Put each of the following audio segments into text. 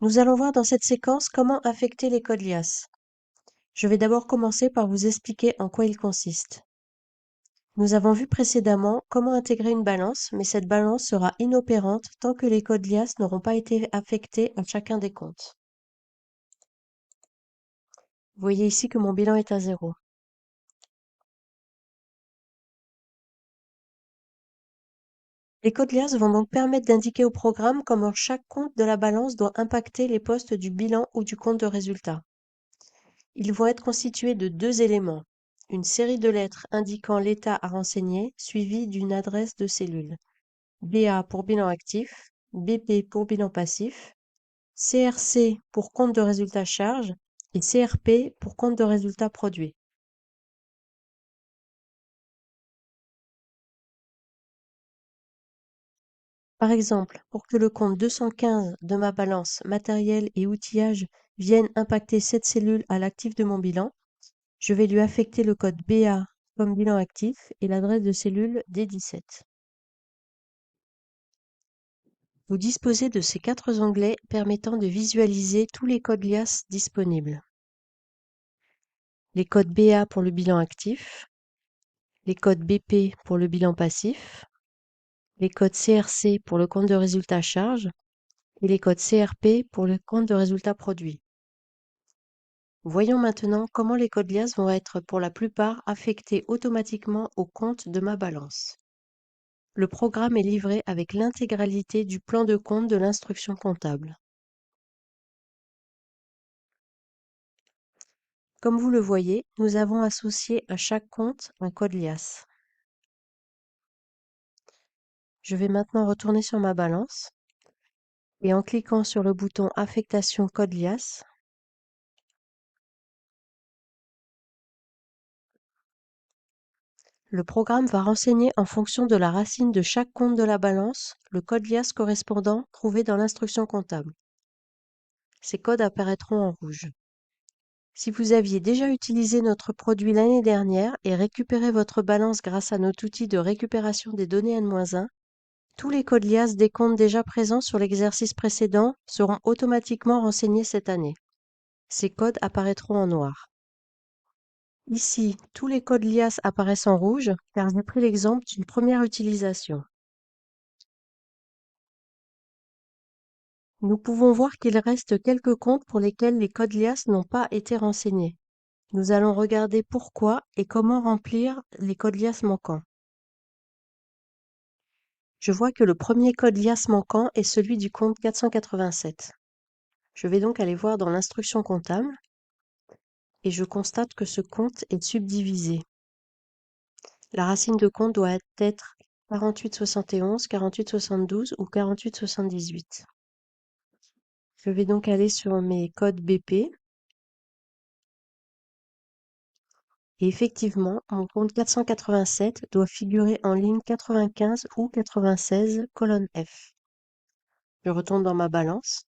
Nous allons voir dans cette séquence comment affecter les codes liasses. Je vais d'abord commencer par vous expliquer en quoi ils consistent. Nous avons vu précédemment comment intégrer une balance, mais cette balance sera inopérante tant que les codes liasses n'auront pas été affectés à chacun des comptes. Vous voyez ici que mon bilan est à 0. Les codes liasses vont donc permettre d'indiquer au programme comment chaque compte de la balance doit impacter les postes du bilan ou du compte de résultat. Ils vont être constitués de deux éléments, une série de lettres indiquant l'état à renseigner suivie d'une adresse de cellule. BA pour bilan actif, BP pour bilan passif, CRC pour compte de résultat charge et CRP pour compte de résultat produit. Par exemple, pour que le compte 215 de ma balance matériel et outillage vienne impacter cette cellule à l'actif de mon bilan, je vais lui affecter le code BA comme bilan actif et l'adresse de cellule D17. Vous disposez de ces 4 onglets permettant de visualiser tous les codes liasses disponibles. Les codes BA pour le bilan actif, les codes BP pour le bilan passif, les codes CRC pour le compte de résultat charge et les codes CRP pour le compte de résultat produit. Voyons maintenant comment les codes liasses vont être pour la plupart affectés automatiquement au compte de ma balance. Le programme est livré avec l'intégralité du plan de compte de l'instruction comptable. Comme vous le voyez, nous avons associé à chaque compte un code liasse. Je vais maintenant retourner sur ma balance et en cliquant sur le bouton Affectation code liasse, le programme va renseigner en fonction de la racine de chaque compte de la balance le code liasse correspondant trouvé dans l'instruction comptable. Ces codes apparaîtront en rouge. Si vous aviez déjà utilisé notre produit l'année dernière et récupéré votre balance grâce à notre outil de récupération des données N-1, tous les codes liasses des comptes déjà présents sur l'exercice précédent seront automatiquement renseignés cette année. Ces codes apparaîtront en noir. Ici, tous les codes liasses apparaissent en rouge car j'ai pris l'exemple d'une première utilisation. Nous pouvons voir qu'il reste quelques comptes pour lesquels les codes liasses n'ont pas été renseignés. Nous allons regarder pourquoi et comment remplir les codes liasses manquants. Je vois que le premier code liasse manquant est celui du compte 487. Je vais donc aller voir dans l'instruction comptable et je constate que ce compte est subdivisé. La racine de compte doit être 4871, 4872 ou 4878. Je vais donc aller sur mes codes BP. Et effectivement, mon compte 487 doit figurer en ligne 95 ou 96, colonne F. Je retourne dans ma balance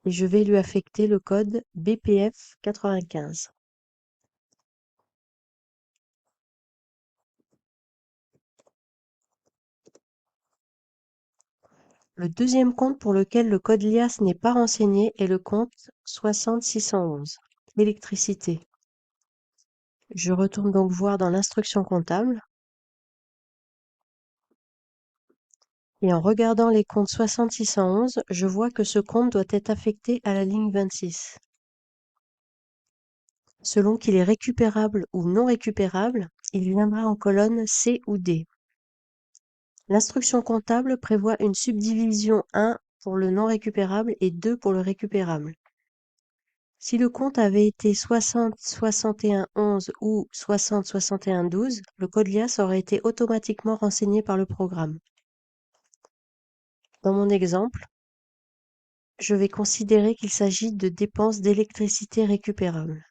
et je vais lui affecter le code BPF 95. Le deuxième compte pour lequel le code liasse n'est pas renseigné est le compte 60611, électricité. Je retourne donc voir dans l'instruction comptable et en regardant les comptes 60611, je vois que ce compte doit être affecté à la ligne 26. Selon qu'il est récupérable ou non récupérable, il viendra en colonne C ou D. L'instruction comptable prévoit une subdivision 1 pour le non récupérable et 2 pour le récupérable. Si le compte avait été 60 61 11 ou 60 61 12, le code liasse aurait été automatiquement renseigné par le programme. Dans mon exemple, je vais considérer qu'il s'agit de dépenses d'électricité récupérables.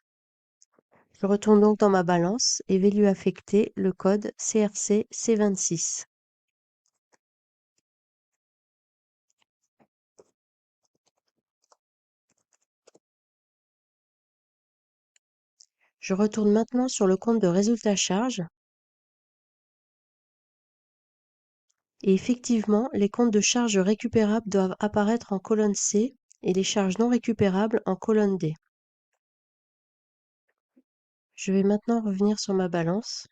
Je retourne donc dans ma balance et vais lui affecter le code CRC C26. Je retourne maintenant sur le compte de résultat charge Et effectivement, les comptes de charges récupérables doivent apparaître en colonne C et les charges non récupérables en colonne D. Je vais maintenant revenir sur ma balance.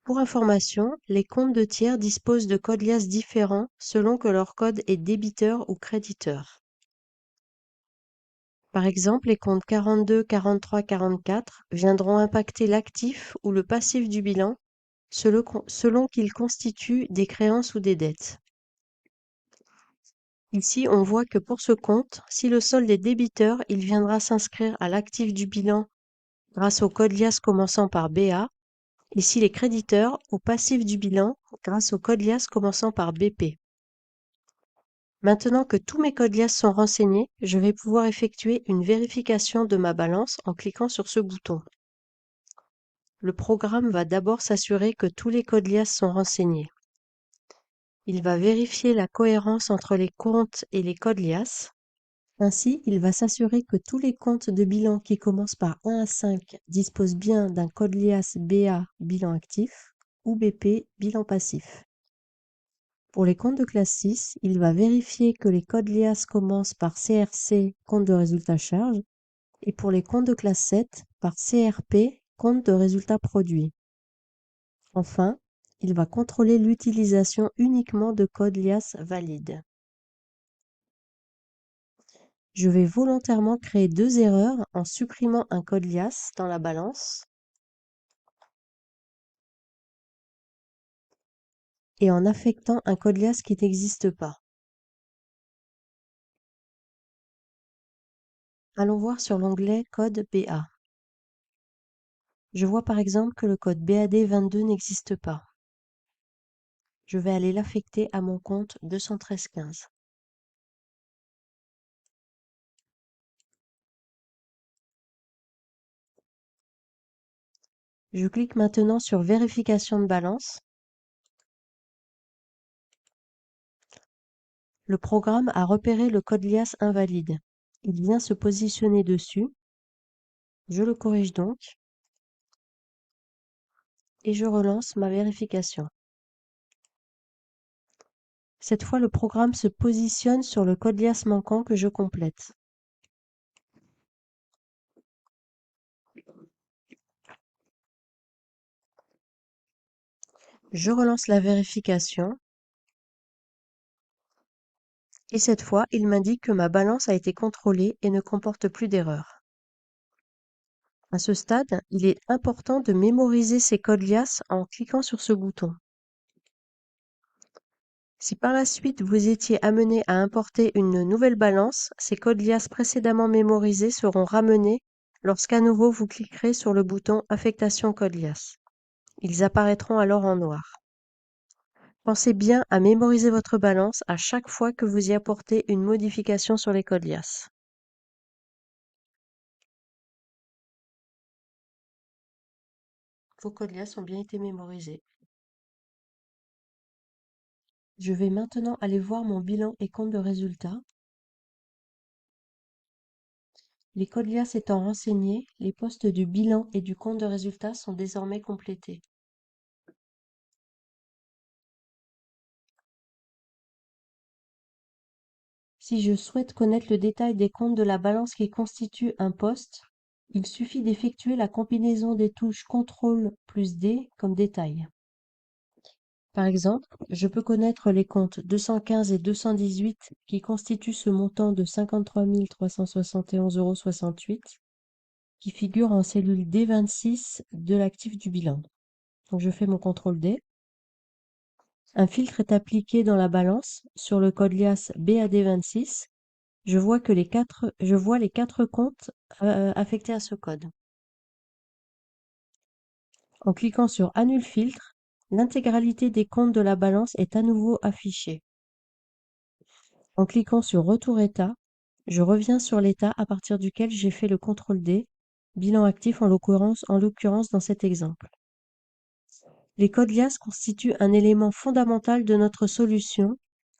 Pour information, les comptes de tiers disposent de codes liasses différents selon que leur code est débiteur ou créditeur. Par exemple, les comptes 42, 43, 44 viendront impacter l'actif ou le passif du bilan selon qu'ils constituent des créances ou des dettes. Ici, on voit que pour ce compte, si le solde est débiteur, il viendra s'inscrire à l'actif du bilan grâce au code liasse commençant par BA, et s'il est créditeur, au passif du bilan grâce au code liasse commençant par BP. Maintenant que tous mes codes liasses sont renseignés, je vais pouvoir effectuer une vérification de ma balance en cliquant sur ce bouton. Le programme va d'abord s'assurer que tous les codes liasses sont renseignés. Il va vérifier la cohérence entre les comptes et les codes liasses. Ainsi, il va s'assurer que tous les comptes de bilan qui commencent par 1 à 5 disposent bien d'un code liasse BA bilan actif ou BP bilan passif. Pour les comptes de classe 6, il va vérifier que les codes liasses commencent par CRC compte de résultat charge et pour les comptes de classe 7 par CRP compte de résultat produit. Enfin, il va contrôler l'utilisation uniquement de codes liasses valides. Je vais volontairement créer 2 erreurs en supprimant un code liasse dans la balance et en affectant un code liasse qui n'existe pas. Allons voir sur l'onglet Code BA. Je vois par exemple que le code BAD22 n'existe pas. Je vais aller l'affecter à mon compte 21315. Je clique maintenant sur Vérification de balance. Le programme a repéré le code liasse invalide. Il vient se positionner dessus. Je le corrige donc et je relance ma vérification. Cette fois, le programme se positionne sur le code liasse manquant que je complète. Je relance la vérification et cette fois, il m'indique que ma balance a été contrôlée et ne comporte plus d'erreur. À ce stade, il est important de mémoriser ces codes liasses en cliquant sur ce bouton. Si par la suite vous étiez amené à importer une nouvelle balance, ces codes liasses précédemment mémorisés seront ramenés lorsqu'à nouveau vous cliquerez sur le bouton Affectation code liasse. Ils apparaîtront alors en noir. Pensez bien à mémoriser votre balance à chaque fois que vous y apportez une modification sur les codes liasses. Vos codes liasses ont bien été mémorisés. Je vais maintenant aller voir mon bilan et compte de résultat. Les codes liasses étant renseignés, les postes du bilan et du compte de résultat sont désormais complétés. Si je souhaite connaître le détail des comptes de la balance qui constituent un poste, il suffit d'effectuer la combinaison des touches CTRL plus D comme détail. Par exemple, je peux connaître les comptes 215 et 218 qui constituent ce montant de 53 371,68 € qui figure en cellule D26 de l'actif du bilan. Donc je fais mon CTRL D. Un filtre est appliqué dans la balance sur le code liasse BAD26. Je vois les 4 comptes affectés à ce code. En cliquant sur Annule filtre, l'intégralité des comptes de la balance est à nouveau affichée. En cliquant sur Retour état, je reviens sur l'état à partir duquel j'ai fait le CTRL D, bilan actif en l'occurrence dans cet exemple. Les codes liasses constituent un élément fondamental de notre solution.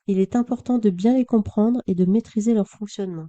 Il est important de bien les comprendre et de maîtriser leur fonctionnement.